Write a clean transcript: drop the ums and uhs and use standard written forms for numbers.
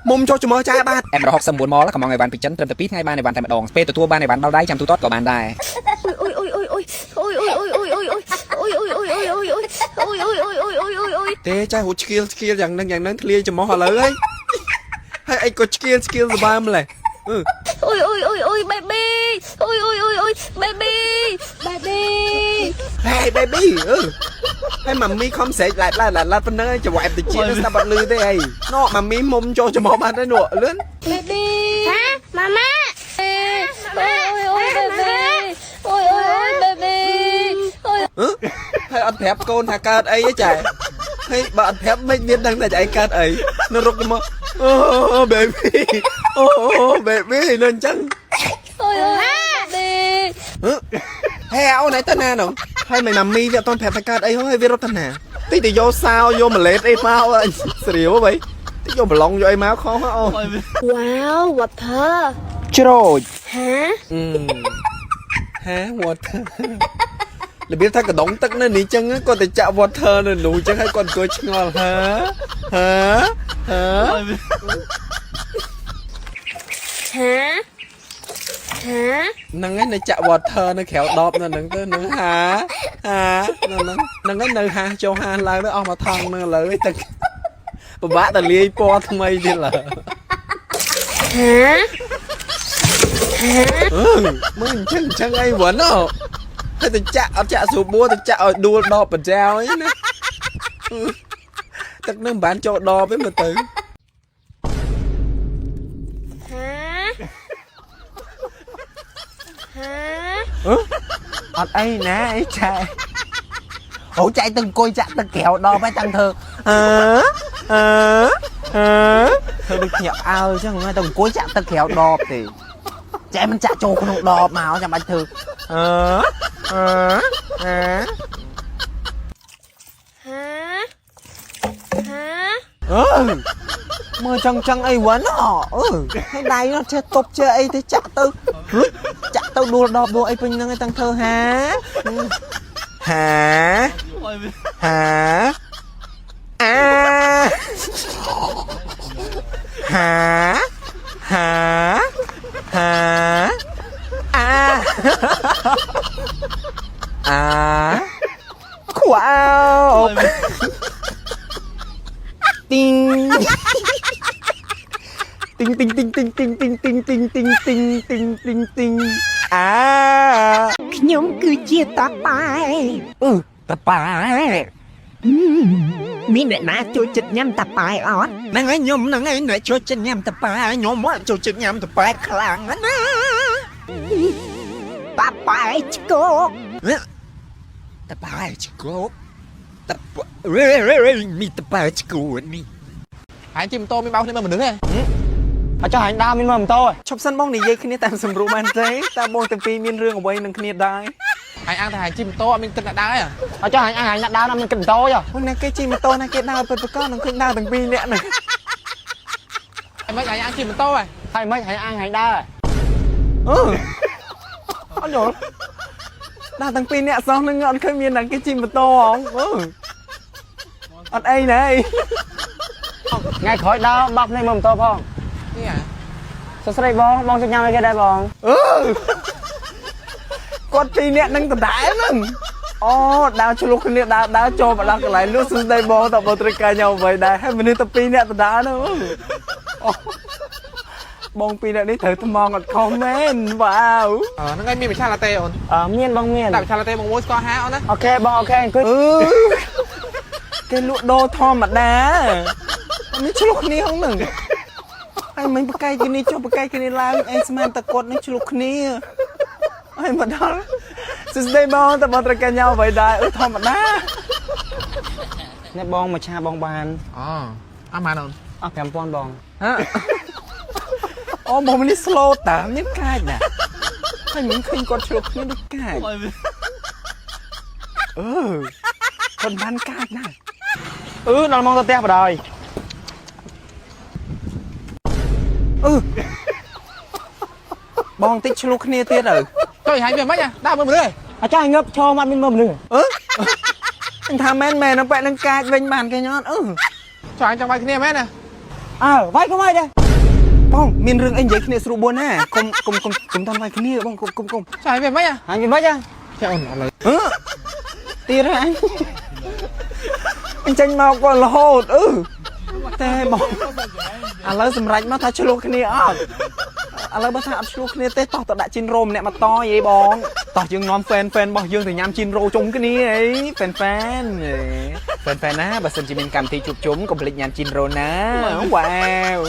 មុំចុះចំមើចាបាទemរហុកសឹម4ម៉ោលក៏មកឲ្យបានពីចិនត្រឹមតែ2ថ្ងៃបានឲ្យបានតែម្ដងពេលទទួលបានឲ្យបានដល់ដៃចាំទូទាត់ក៏បានដែរទេចាហូឆ្កៀលយ៉ាងហ្នឹងធ្លាយចំមោះឥឡូវហើយអីក៏ឆ្កៀលសបើម្លេះbaby baby hey baby ហើយម៉ាមីខំស្រែកឡាត់ប៉ុណ្ណឹងច្រវាក់ទៅជាស្ដាប់អត់លឺទេអីណោម៉ាមីមុំចុះចំមោះបានហើយនោះលឿន baby ហាម៉ាម៉ាbaby ហើយអត់ប្រាប់កូនថាកើតអីទេចាហើយបើអត់ប្រាប់មិនមានដឹងតែឯងកើតអីនៅរុកមកអូ baby អូ baby នៅអញ្ចឹងហេអូនឯទៅណានោះហើយមិនម៉ាមីវាអត់តន់ប្រាប់ថាកើតអីហើយវារត់ទៅណាតិចទៅយកសាវយកម្លេតអីមកស្រាវហីតិចយកប្រឡងយកអីមកខុសអូ wow water ច្រូចហា water របៀបថាកដងទឹកនៅនេះចឹងគាត់ទៅចាក់ water នៅនោះចឹងហើយគាត់អង្គុយឆ្ងល់ហាហ្នឹងឯងនៅចាក់ water នៅក្រៅដបនៅហ្នឹងទៅនឹងហាហ្នឹងឯងនៅហាចូលហាឡើងទៅអស់មកថងនឹងឥឡូវទឹកពិបាកតែលាយពណ៌ថ្មីទៀតឡើមើលអញ្ចឹងអីវ៉ាន់ហើយទៅចាក់អត់ចាក់ស្រួលបួទៅចាក់ឲ្យដួលដបបញ្ចៅអីណាទឹកនឹងមិនបានចូលដបទេមើលទៅអត់អីណាអីចែអូចែទៅអង្គុយចាក់ទឹកក្រៅដបហើយតាំងធ្វើធ្វើដូចញាក់អើចឹងទៅអង្គុយចាក់ទឹកក្រៅដបទេចែមិនចាក់ចូលក្នុងដបមកចាំបាច់ធ្វើមើលចឹងអីវ៉ាន់ហើយដៃnóចេះទប់ចេះអីទៅចាក់ទៅដួលដបដួលអីពេញហ្នឹងឯងតាំងធ្វើហាខ្វៅទីងខ្ញុំគឺជាតាប៉ែតាប៉ែមានអ្នកណាចូលចិត្តញ៉ាំតាប៉ែអត់ហ្នឹងហើយខ្ញុំហ្នឹងហើយអ្នកចូលចិត្តញ៉ាំតាប៉ែខ្ញុំមកចូលចិត្តញ៉ាំតាប៉ែខ្លាំងណាតាប៉ែឆ្កោកតាប៉ែឆ្កោកមីតាប៉ែឆ្កោកនេះហើយជិះម៉ូតូមានបោកនេះមើលមនុស្សទេអត់ចោះហាញដើមមានមើលម៉ូតូឈប់សិនបងនិយាយគ្នាតាមសម្រួលបានទេតើបងទាំងពីរមានរឿងអ្វីនឹងគ្នាដែរហាញអាងតែហាញជិះម៉ូតូអត់មានគិតដាក់ដើរទេអត់ចោះហាញដាក់ដើរអត់មានគិតម៉ូតូទេអូណាគេជិះម៉ូតូណាគេដើរពិតប្រាកដនឹងឃើញដើរទាំងពីរនាក់ហ្នឹងហើយមិនហាញអាងជិះម៉ូតូហើយមិនហាញអាងហាញដើរអត់យល់ដើរទាំងពីរនាក់សោះនឹងអត់ឃើញមានណាគេជិះម៉ូតូហងអត់អីណាថ្ងៃក្រោយដើរបោកនេះមើលម៉ូតូផងនេះសួស្ដីបងទៅញ៉ាំអីគេដែរបងគាត់ពីរនាក់នឹងដដែលហ្នឹងអូដើរឆ្លុះគ្នាដើរចូលមកដល់កន្លែងនោះសួស្ដីបងតើបងត្រូវការញ៉ាំអ្វីដែរហើយមនុស្សតែពីរនាក់ដដែលហ្នឹងបងពីរនាក់នេះត្រូវថ្មងអត់ខុសមែនវ៉ាវហ្នឹងឯងមានមច្ឆាឡាតេអូនមានបងមានដាក់មច្ឆាឡាតេបងមួយស្ករហាអូនណាអូខេបងអូខេអង្គុយគេលក់ដូរធម្មតាមានឆ្លុះគ្នាហ្នឹងហើយមិញបកកាយគ្នាចុះបកកាយគ្នាឡើងឯងស្មានតគាត់នឹងឆ្លុះគ្នាហើយមកដល់សួស្ដីបងតើបងត្រូវការញ៉ាំអ្វីដែរធម្មតានេះបងមកឆាបងបានអស់ម៉ានអូនអស់ 5000 បងអូបងនេះ slow តាមានកាចណាហើយមិញឃើញគាត់ឆ្លុះគ្នាដូចកាចគាត់បានកាចណាដល់មកទៅផ្ទះបដ ாய்បងតិចឆ្លុះគ្នាទៀតទៅចុយហាញវាមិនដើរមើលមនុស្សអាចងើបឈរមកមានមើលមនុស្សថាមែនហ្នឹងបែកនឹងកាចវិញបានគេញ៉ាត់ចុះអញចង់បាយគ្នាមែនណា វាយក៏វាយដែរ បងមានរឿងអីនិយាយគ្នាស្រួលបួនណាកុំតាន់វាយគ្នាបងកុំ ចៃវាមិន អញវាមិនហ៎ ចៅអូនឥឡូវ ទៀតហើយអញចេញមកគាត់រហូតតែបងឥឡូវសម្រេចមកថាឆ្លោះគ្នាអត់ឥឡូវបើថាអត់ឆ្លោះគ្នាទេតោះទៅដាក់ជីនរ៉ូម្នាក់មកតយីបងតោះយើងនាំហ្វេនរបស់យើងទៅញ៉ាំជីនរ៉ូជុំគ្នាអីហ្វេនណាបើសិនជាមានកម្មវិធីជួបជុំកុំភ្លេចញ៉ាំជីនរ៉ូណាវ៉ាវ